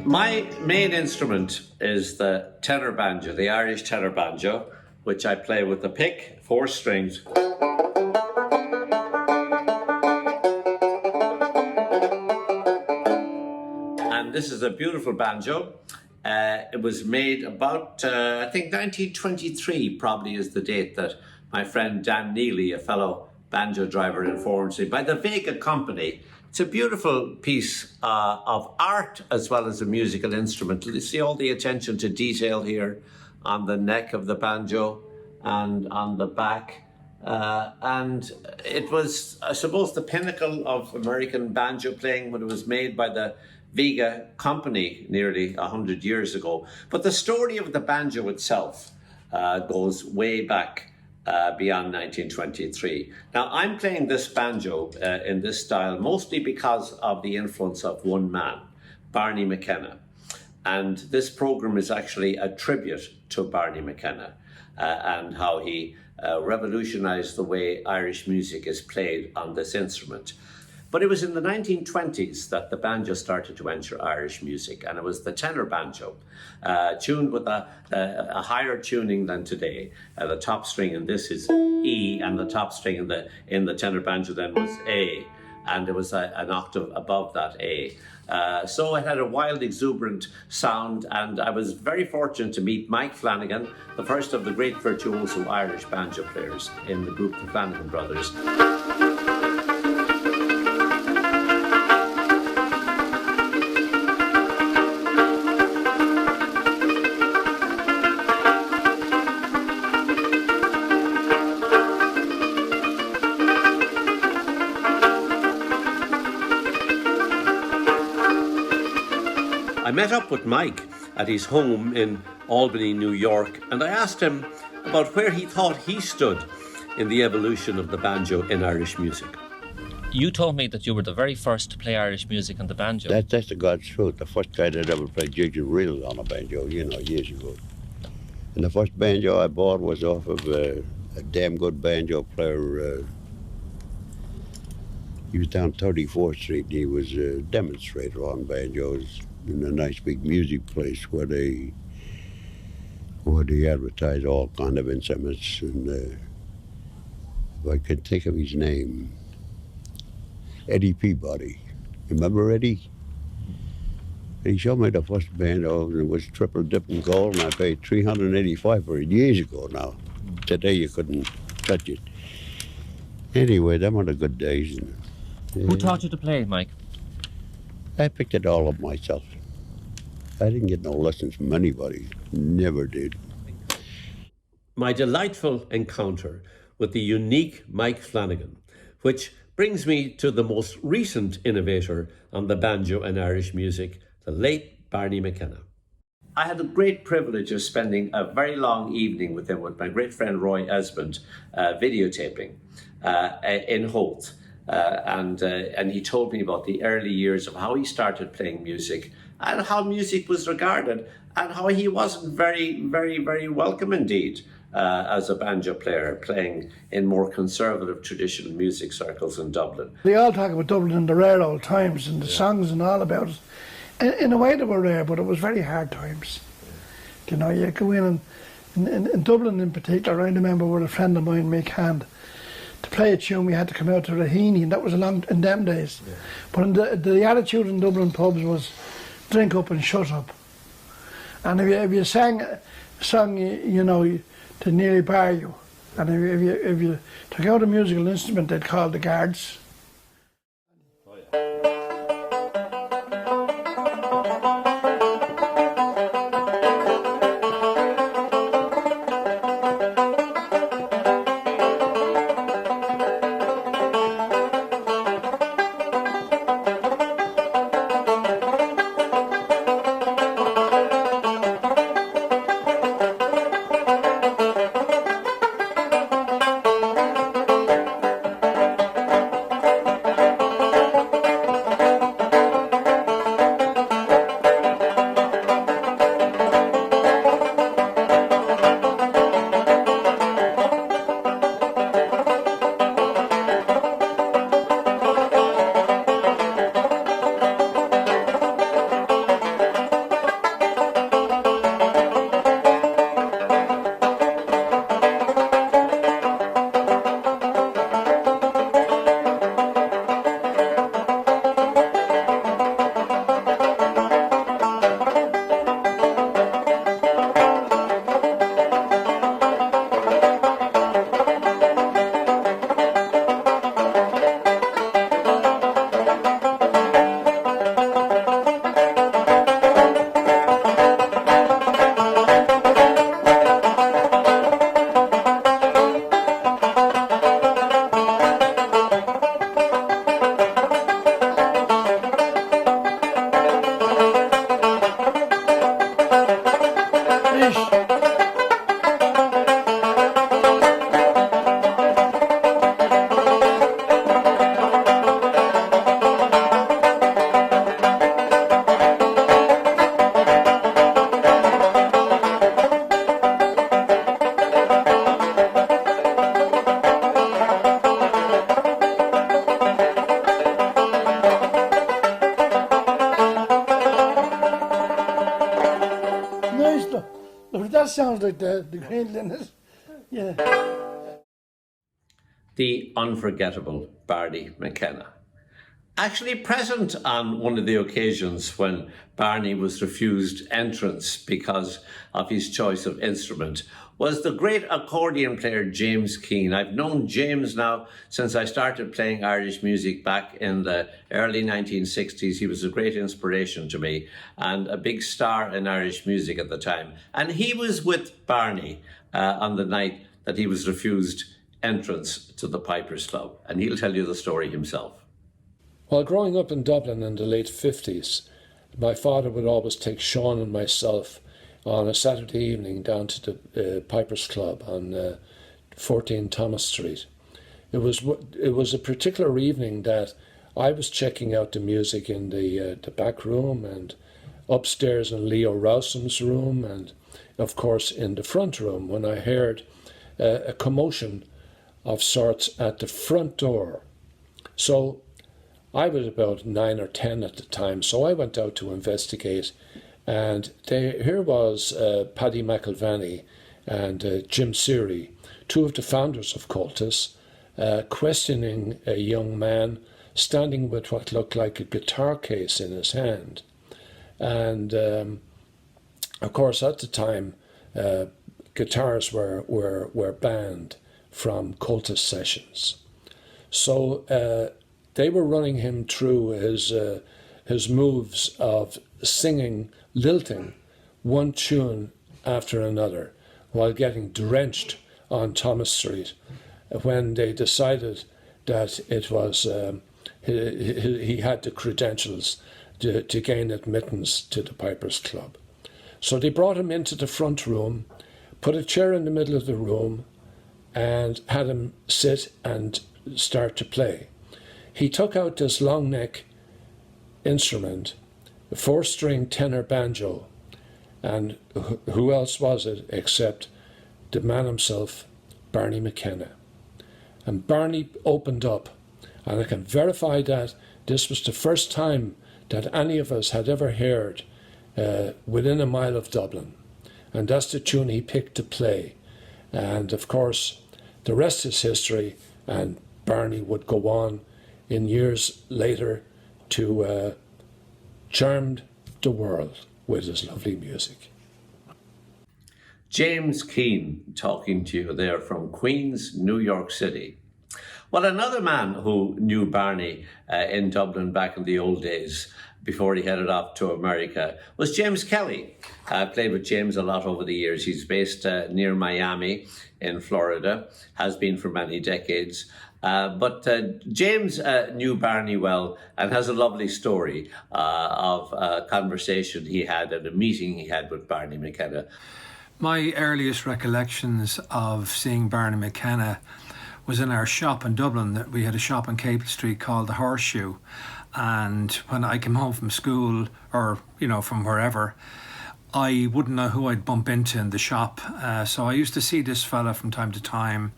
My main instrument is the tenor banjo, the Irish tenor banjo, which I play with the pick, 4 strings. And this is a beautiful banjo. It was made about, I think 1923 probably is the date that my friend Dan Neely, a fellow banjo driver in Forde, by the Vega Company. It's a beautiful piece of art as well as a musical instrument. You see all the attention to detail here on the neck of the banjo and on the back. And it was, I suppose, the pinnacle of American banjo playing when it was made by the Vega Company nearly 100 years ago. But the story of the banjo itself goes way back beyond 1923. Now, I'm playing this banjo in this style mostly because of the influence of one man, Barney McKenna. And this program is actually a tribute to Barney McKenna and how he revolutionized the way Irish music is played on this instrument. But it was in the 1920s that the banjo started to enter Irish music, and it was the tenor banjo, tuned with a higher tuning than today. The top string in this is E, and the top string in the tenor banjo then was A, and it was an octave above that A. So it had a wild, exuberant sound, and I was very fortunate to meet Mike Flanagan, the first of the great virtuoso Irish banjo players in the group, the Flanagan Brothers. I met up with Mike at his home in Albany, New York, and I asked him about where he thought he stood in the evolution of the banjo in Irish music. You told me that you were the very first to play Irish music on the banjo. That's the God's truth. The first guy that ever played jigsaw reels on a banjo, years ago. And the first banjo I bought was off of a damn good banjo player. He was down 34th Street, and he was a demonstrator on banjos in a nice big music place where they advertise all kind of instruments. And if I could think of his name, Eddie Peabody. Remember Eddie? He showed me the first banjo, and it was triple dipped in gold, and I paid $385 for it years ago now. Today you couldn't touch it. Anyway, them were the good days. And, Who taught you to play, Mike? I picked it all up myself. I didn't get no lessons from anybody. Never did. My delightful encounter with the unique Mike Flanagan, which brings me to the most recent innovator on the banjo in Irish music, the late Barney McKenna. I had the great privilege of spending a very long evening with him, with my great friend Roy Esmonde, videotaping in Holt. And he told me about the early years of how he started playing music and how music was regarded and how he wasn't very, very, very welcome indeed as a banjo player playing in more conservative traditional music circles in Dublin. They all talk about Dublin in the rare old times and the songs and all about it. In a way they were rare, but it was very hard times. You know, you go in and in Dublin in particular, I remember with a friend of mine, Mick Moloney, to play a tune we had to come out to Raheny, and that was in them days. Yeah. But the attitude in Dublin pubs was drink up and shut up. And if you sang a song, you know, to nearly bar you, and if you took out a musical instrument, they'd call the guards. Look, that sounds like the Green Linnet. Yeah. The unforgettable Barney McKenna. Actually present on one of the occasions when Barney was refused entrance because of his choice of instrument was the great accordion player James Keane. I've known James now since I started playing Irish music back in the early 1960s. He was a great inspiration to me and a big star in Irish music at the time. And he was with Barney on the night that he was refused entrance to the Pipers Club. And he'll tell you the story himself. Well, growing up in Dublin in the late 50s, my father would always take Sean and myself on a Saturday evening down to the Pipers Club on 14 Thomas Street. It was a particular evening that I was checking out the music in the back room and upstairs in Leo Rowsom's room and, of course, in the front room when I heard a commotion of sorts at the front door. So I was about 9 or 10 at the time, so I went out to investigate, and here was Paddy McIlvanney and Jim Seary, two of the founders of Cultus, questioning a young man standing with what looked like a guitar case in his hand. And of course, at the time, guitars were banned from Cultus sessions. So they were running him through his moves of singing, lilting one tune after another while getting drenched on Thomas Street when they decided that it was he had the credentials to gain admittance to the Pipers Club. So they brought him into the front room, put a chair in the middle of the room and had him sit and start to play. He took out this long neck instrument, a 4-string tenor banjo, and who else was it except the man himself, Barney McKenna. And Barney opened up, and I can verify that this was the first time that any of us had ever heard within a mile of Dublin. And that's the tune he picked to play. And of course, the rest is history, and Barney would go on in years later to charm the world with his lovely music. James Keane talking to you there from Queens, New York City. Well, another man who knew Barney in Dublin back in the old days before he headed off to America was James Kelly. I played with James a lot over the years. He's based near Miami in Florida, has been for many decades. But James knew Barney well and has a lovely story of a conversation he had at a meeting he had with Barney McKenna. My earliest recollections of seeing Barney McKenna was in our shop in Dublin. We had a shop on Capel Street called the Horseshoe, and when I came home from school or from wherever, I wouldn't know who I'd bump into in the shop. So I used to see this fella from time to time.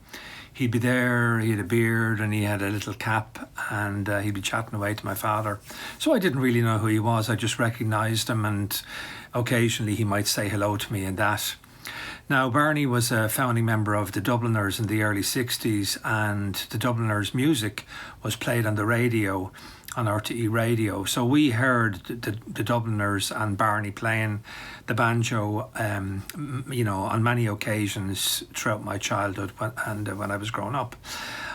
He'd be there, he had a beard and he had a little cap, and he'd be chatting away to my father. So I didn't really know who he was, I just recognised him, and occasionally he might say hello to me and that. Now, Barney was a founding member of the Dubliners in the early 60s, and the Dubliners' music was played on the radio, on RTE radio. So we heard the Dubliners and Barney playing the banjo, on many occasions throughout my childhood and when I was growing up.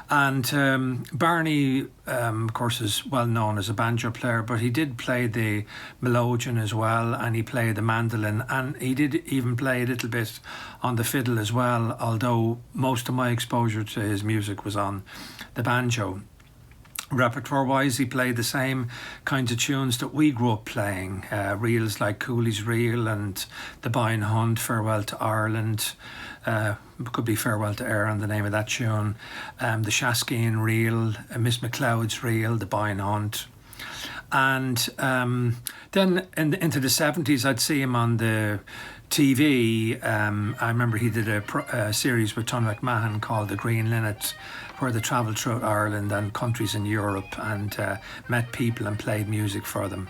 And Barney, of course, is well known as a banjo player, but he did play the melodeon as well, and he played the mandolin, and he did even play a little bit on the fiddle as well, although most of my exposure to his music was on the banjo. Repertoire-wise, he played the same kinds of tunes that we grew up playing, reels like Cooley's Reel and The Boyne Hunt, Farewell to Ireland, could be Farewell to Erin, the name of that tune, the Shaskeen Reel, Miss McLeod's Reel, The Boyne Hunt. And then into the 70s, I'd see him on the TV. I remember he did a series with Tony McMahon called The Green Linnet, where they travelled throughout Ireland and countries in Europe and met people and played music for them.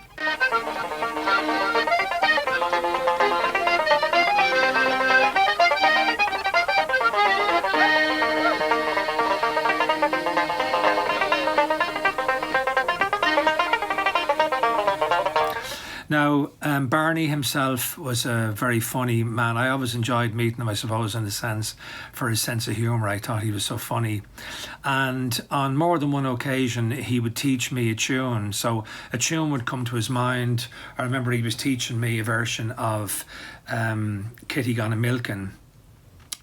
Barney himself was a very funny man. I always enjoyed meeting him, I suppose, in a sense, for his sense of humour. I thought he was so funny. And on more than one occasion, he would teach me a tune. So a tune would come to his mind. I remember he was teaching me a version of Kitty Gone a Milkin'.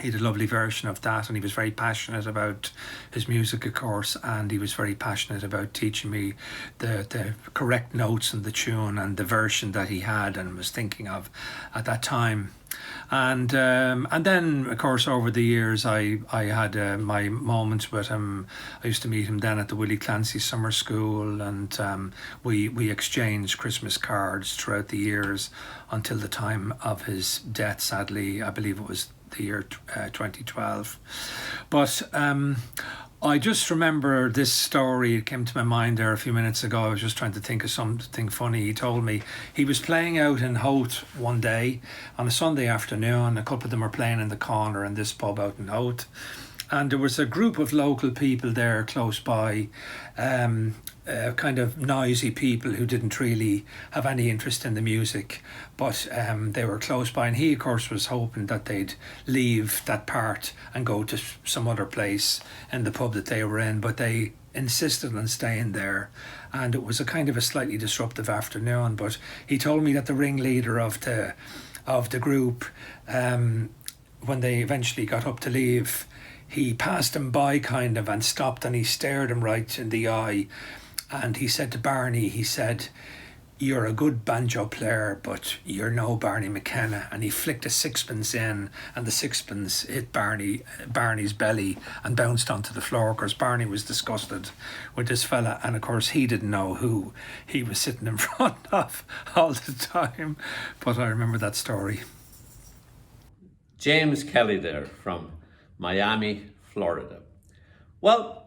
He had a lovely version of that, and he was very passionate about his music, of course, and he was very passionate about teaching me the correct notes in the tune and the version that he had and was thinking of at that time. And then, of course, over the years, I had my moments with him. I used to meet him then at the Willie Clancy Summer School, and we exchanged Christmas cards throughout the years until the time of his death, sadly. I believe it was the year 2012. But I just remember this story. It came to my mind there a few minutes ago. I was just trying to think of something funny. He told me he was playing out in Howth one day on a Sunday afternoon. A couple of them were playing in the corner in this pub out in Howth. And there was a group of local people there close by, kind of noisy people who didn't really have any interest in the music, but they were close by, and he of course was hoping that they'd leave that part and go to some other place in the pub that they were in, but they insisted on staying there, and it was a kind of a slightly disruptive afternoon. But he told me that the ringleader of the group, when they eventually got up to leave, he passed him by kind of and stopped, and he stared him right in the eye. And he said to Barney, he said, "You're a good banjo player, but you're no Barney McKenna." And he flicked a sixpence in, and the sixpence hit Barney's belly and bounced onto the floor, because Barney was disgusted with this fella. And of course, he didn't know who he was sitting in front of all the time. But I remember that story. James Kelly there from Miami, Florida. Well,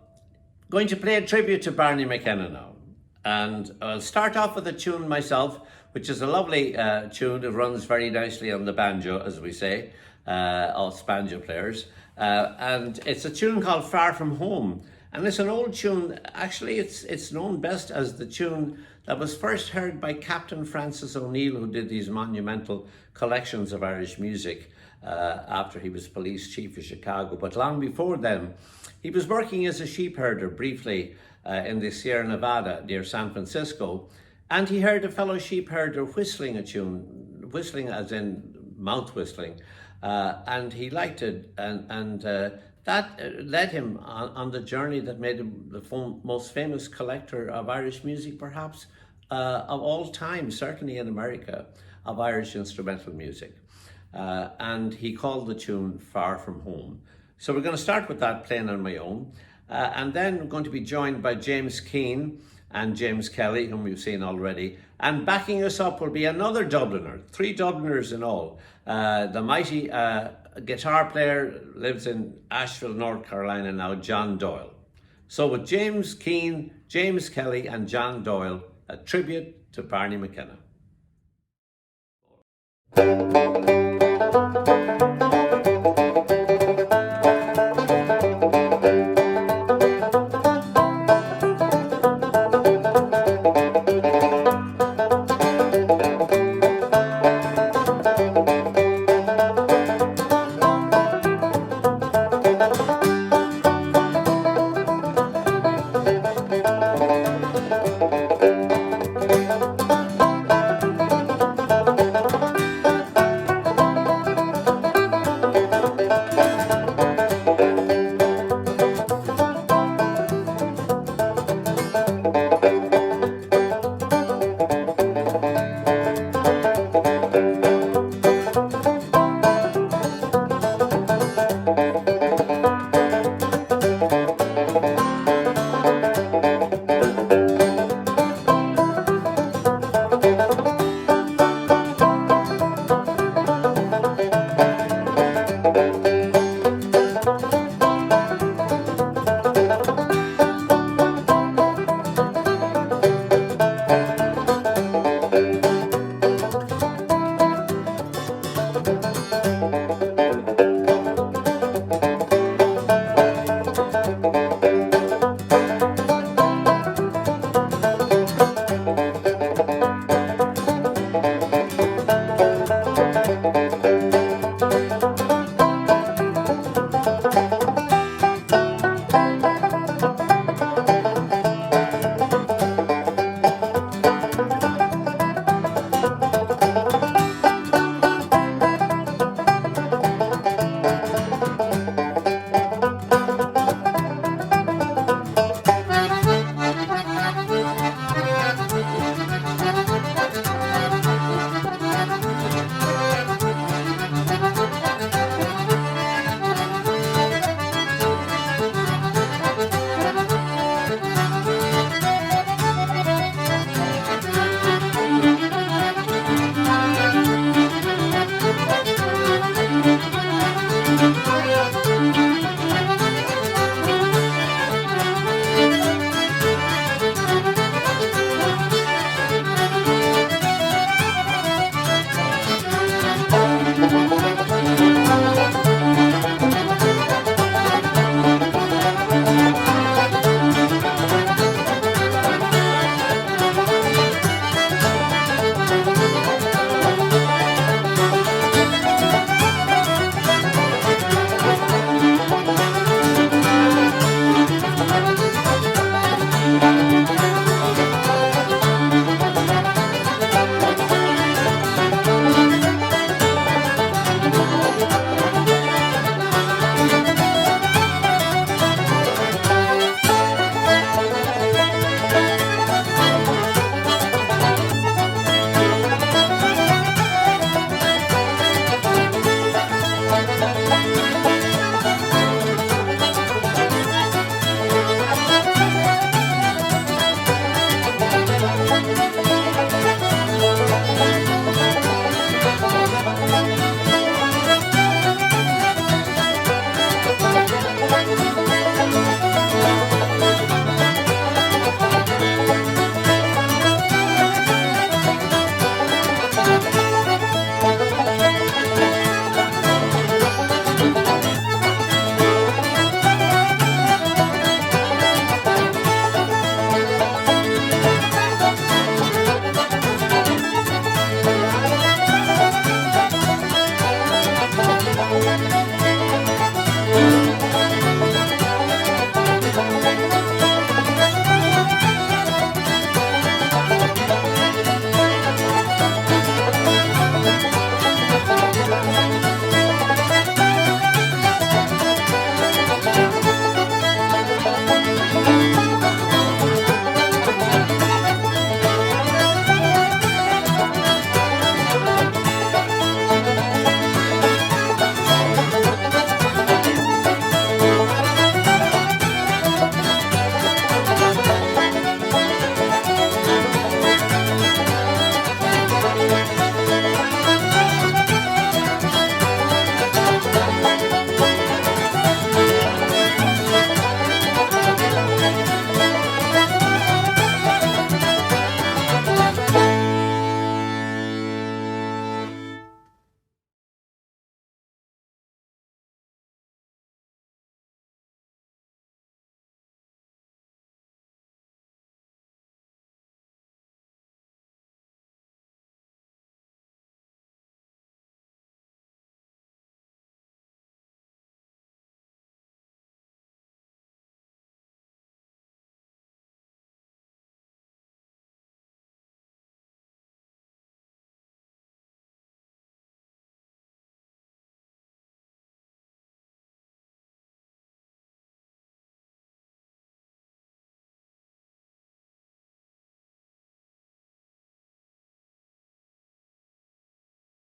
going to play a tribute to Barney McKenna now. And I'll start off with a tune myself, which is a lovely tune. It runs very nicely on the banjo, as we say, us banjo players. And it's a tune called Far From Home. And it's an old tune. Actually, it's known best as the tune that was first heard by Captain Francis O'Neill, who did these monumental collections of Irish music after he was police chief of Chicago. But long before then, he was working as a sheep herder briefly in the Sierra Nevada near San Francisco, and he heard a fellow sheep herder whistling a tune, whistling as in mouth whistling, and he liked it, and that led him on the journey that made him the most famous collector of Irish music, perhaps, of all time, certainly in America, of Irish instrumental music. And he called the tune Far From Home. So we're going to start with that, playing on my own. And then we're going to be joined by James Keane and James Kelly, whom we've seen already. And backing us up will be another Dubliner, 3 Dubliners in all. The mighty guitar player lives in Asheville, North Carolina now, John Doyle. So with James Keane, James Kelly and John Doyle, a tribute to Barney McKenna.